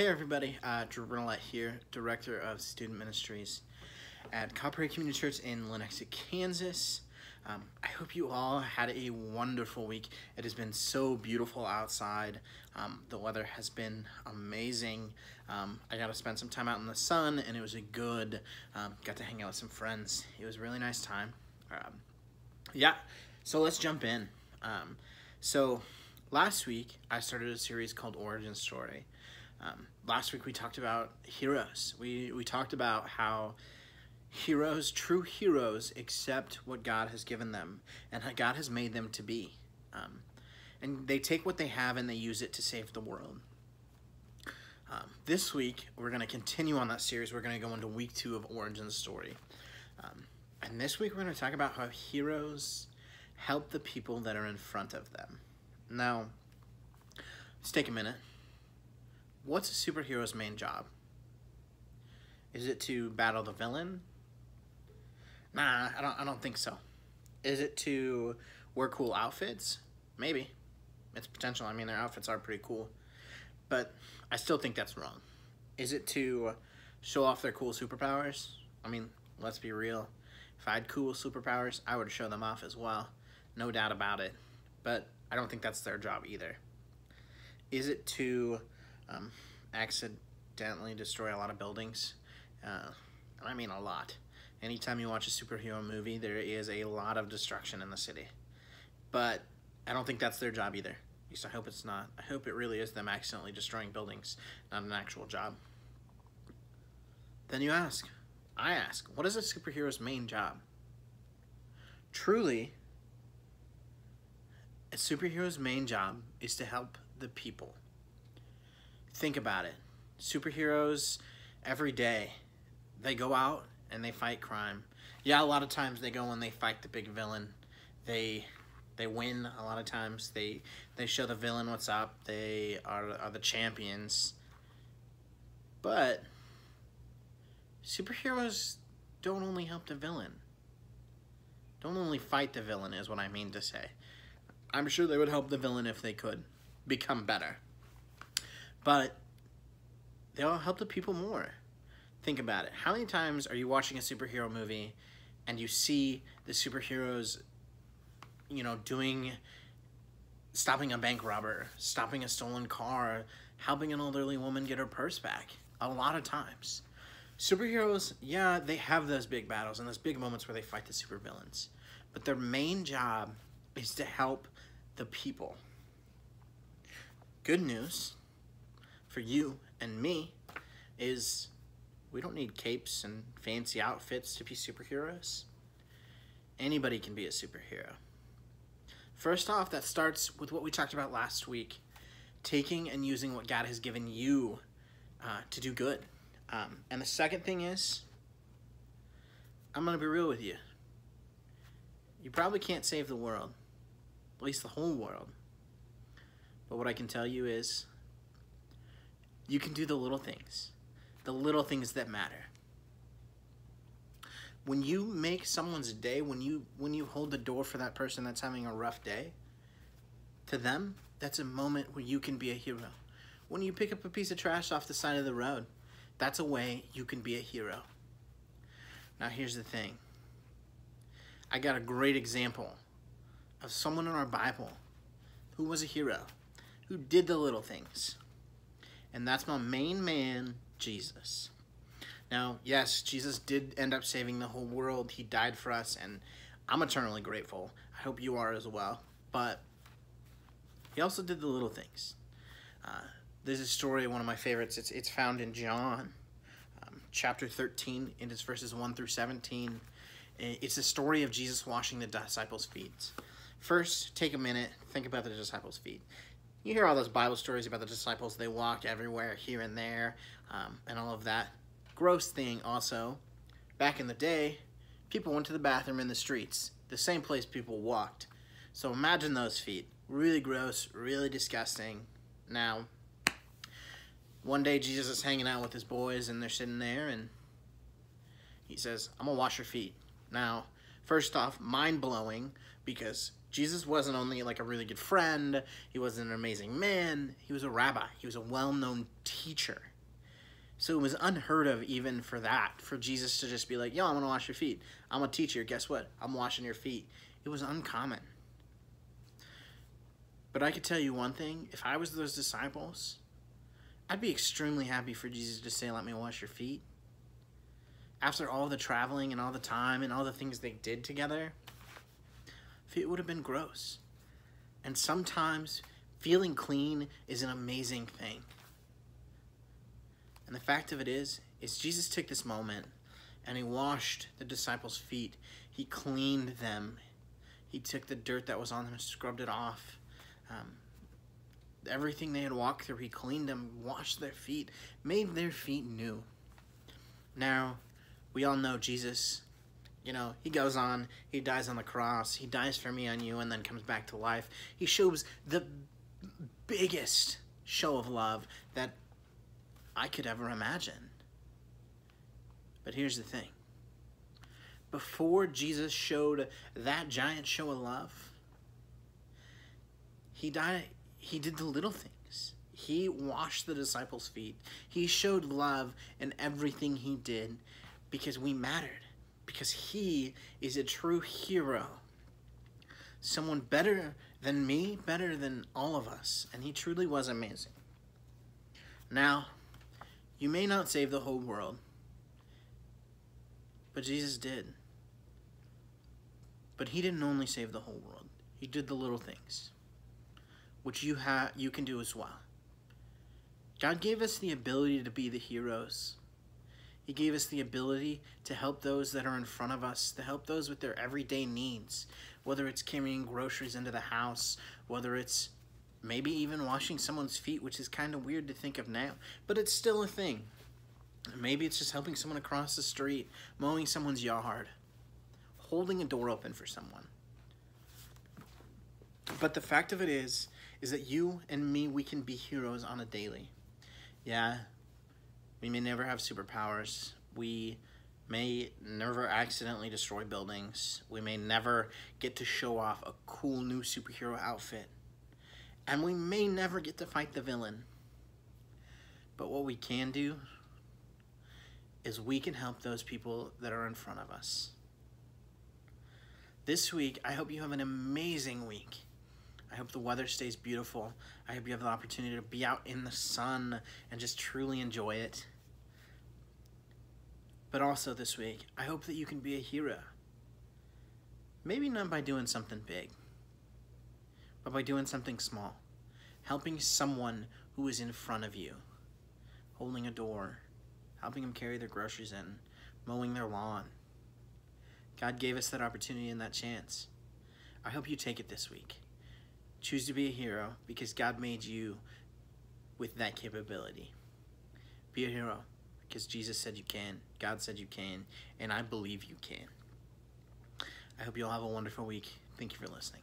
Hey everybody, Drew Burnett here, Director of Student Ministries at Copperhead Community Church in Lenexa, Kansas. I hope you all had a wonderful week. It has been so beautiful outside. The weather has been amazing. I got to spend some time out in the sun and it was got to hang out with some friends. It was a really nice time. So let's jump in. So last week I started a series called Origin Story. Last week we talked about heroes. We talked about how true heroes, accept what God has given them and how God has made them to be. And they take what they have and they use it to save the world. This week we're going to continue on that series. We're going to go into week 2 of Origin Story. And this week we're going to talk about how heroes help the people that are in front of them. Now, let's take a minute. What's a superhero's main job? Is it to battle the villain? Nah, I don't think so. Is it to wear cool outfits? Maybe. It's potential. I mean, their outfits are pretty cool. But I still think that's wrong. Is it to show off their cool superpowers? I mean, let's be real. If I had cool superpowers, I would show them off as well. No doubt about it. But I don't think that's their job either. Is it to accidentally destroy a lot of buildings? I mean a lot. Anytime you watch a superhero movie, there is a lot of destruction in the city. But I don't think that's their job either. At least I hope it's not. I hope it really is them accidentally destroying buildings, not an actual job. Then I ask, what is a superhero's main job? Truly, a superhero's main job is to help the people. Think about it. Superheroes, every day, they go out and they fight crime. Yeah, a lot of times they go and they fight the big villain. They win a lot of times. They show the villain what's up. They are the champions. But superheroes don't only help the villain. Don't only fight the villain is what I mean to say. I'm sure they would help the villain if they could become better. But they all help the people more. Think about it. How many times are you watching a superhero movie and you see the superheroes, stopping a bank robber, stopping a stolen car, helping an elderly woman get her purse back? A lot of times. Superheroes, yeah, they have those big battles and those big moments where they fight the supervillains. But their main job is to help the people. Good news for you and me is we don't need capes and fancy outfits to be superheroes. Anybody can be a superhero. First off, that starts with what we talked about last week, taking and using what God has given you to do good. And the second thing is, I'm going to be real with you. You probably can't save the world, at least the whole world. But what I can tell you is, you can do the little things that matter. When you make someone's day, when you hold the door for that person that's having a rough day, to them, that's a moment where you can be a hero. When you pick up a piece of trash off the side of the road, that's a way you can be a hero. Now here's the thing. I got a great example of someone in our Bible who was a hero, who did the little things. And that's my main man, Jesus. Now, yes, Jesus did end up saving the whole world. He died for us, and I'm eternally grateful. I hope you are as well. But he also did the little things. There's a story, one of my favorites. It's found in John, chapter 13. It is verses 1 through 17. It's the story of Jesus washing the disciples' feet. First, take a minute, think about the disciples' feet. You hear all those Bible stories about the disciples. They walked everywhere, here and there, and all of that. Gross thing also, back in the day, people went to the bathroom in the streets, the same place people walked. So imagine those feet. Really gross, really disgusting. Now, one day Jesus is hanging out with his boys, and they're sitting there, and he says, I'm going to wash your feet. Now, first off, mind-blowing, because Jesus wasn't only like a really good friend, he wasn't an amazing man, he was a rabbi. He was a well-known teacher. So it was unheard of even for that, for Jesus to just be like, yo, I'm going to wash your feet. I'm a teacher. Guess what? I'm washing your feet. It was uncommon. But I could tell you one thing. If I was those disciples, I'd be extremely happy for Jesus to say, let me wash your feet. After all the traveling and all the time and all the things they did together, feet would have been gross. And sometimes feeling clean is an amazing thing. And the fact of it is Jesus took this moment and he washed the disciples' feet. He cleaned them. He took the dirt that was on them and scrubbed it off. Everything they had walked through, he cleaned them, washed their feet, made their feet new. Now, we all know Jesus, you know, he goes on, he dies on the cross, he dies for me on you, and then comes back to life. He shows the biggest show of love that I could ever imagine. But here's the thing. Before Jesus showed that giant show of love, he did the little things. He washed the disciples' feet. He showed love in everything he did because we mattered. Because he is a true hero. Someone better than me, better than all of us. And he truly was amazing. Now, you may not save the whole world, but Jesus did. But he didn't only save the whole world. He did the little things, which you can do as well. God gave us the ability to be the heroes. He gave us the ability to help those that are in front of us, to help those with their everyday needs, whether it's carrying groceries into the house, whether it's maybe even washing someone's feet, which is kind of weird to think of now, but it's still a thing. Maybe it's just helping someone across the street, mowing someone's yard, holding a door open for someone. But the fact of it is that you and me, we can be heroes on a daily. Yeah, we may never have superpowers. We may never accidentally destroy buildings. We may never get to show off a cool new superhero outfit. And we may never get to fight the villain. But what we can do is we can help those people that are in front of us. This week, I hope you have an amazing week. I hope the weather stays beautiful. I hope you have the opportunity to be out in the sun and just truly enjoy it. But also this week, I hope that you can be a hero. Maybe not by doing something big, but by doing something small. Helping someone who is in front of you. Holding a door. Helping them carry their groceries in. Mowing their lawn. God gave us that opportunity and that chance. I hope you take it this week. Choose to be a hero because God made you with that capability. Be a hero because Jesus said you can, God said you can, and I believe you can. I hope you all have a wonderful week. Thank you for listening.